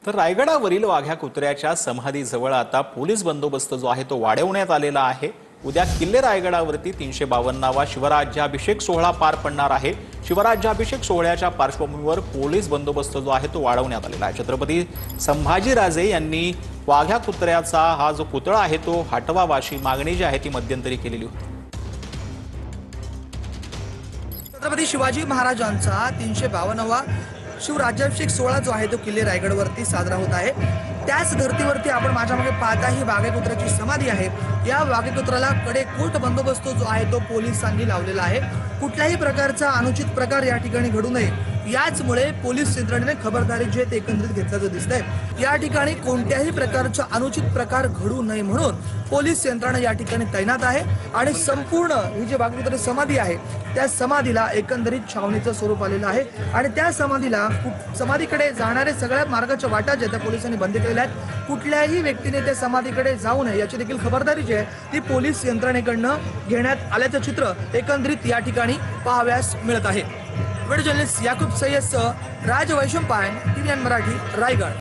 तर रायगडावरील वाघ्या कुत्र्याच्या समाधीजवळ आता पोलीस बंदोबस्त जो आहे तो वाढवण्यात आलेला आहे। उद्या किल्ले रायगडावरती 352वा शिवराज्याभिषेक सोहळा पार पडणार आहे। शिवराज्याभिषेक सोहळ्याच्या पार्श्वभूमीवर पोलीस बंदोबस्त जो आहे तो वाढवण्यात आलेला आहे। छत्रपती संभाजीराजे यांनी वाघ्या कुत्र्याचा हा जो पुतळा आहे तो हटवावा अशी मागणी जी आहे ती मध्यंतरी केलेली होती। छत्रपती शिवाजी महाराजांचा 352वा शिवराज्याभिषेक सोहळा जो आहे तो किल्ले रायगडवरती साजरा होत आहे। त्याच धर्तीवरती आपण माझ्या मागे पाहता ही वाघेकुत्र्याची समाधी आहे। या वाघेकुत्र्याला कडेकोट बंदोबस्त जो आहे तो पोलिसांनी लावलेला आहे। कुठल्याही प्रकारचा अनुचित प्रकार या ठिकाणी घडू नये याचमुळे पोलीस यंत्रणेने खबरदारी जे ते एकंदरीत घेतल्याचं दिसतंय। या ठिकाणी कोणत्याही प्रकारचा अनुचित प्रकार घडू नये म्हणून पोलीस यंत्रणा या ठिकाणी तैनात आहे आणि संपूर्ण ही जी वाघेकुत्र्याची समाधी आहे त्या समाधीला एकंदरीत छावणीचं स्वरूप आलेलं आहे आणि त्या समाधीकडे जाणारे सगळ्या मार्गाच्या वाटा ज्या त्या पोलिसांनी बंद केलेल्या आहेत। कुठल्याही व्यक्तीने त्या समाधीकडे जाऊ नये याची देखील खबरदारी जी आहे ती पोलीस यंत्रणेकडनं घेण्यात आल्याचं चित्र एकंदरीत या ठिकाणी पाहाव्यास मिळत आहे। व्हिडिओ जर्नलिस्ट याकूब सय्यदसह राज वैशंपायन, टीव्ही मराठी, रायगड।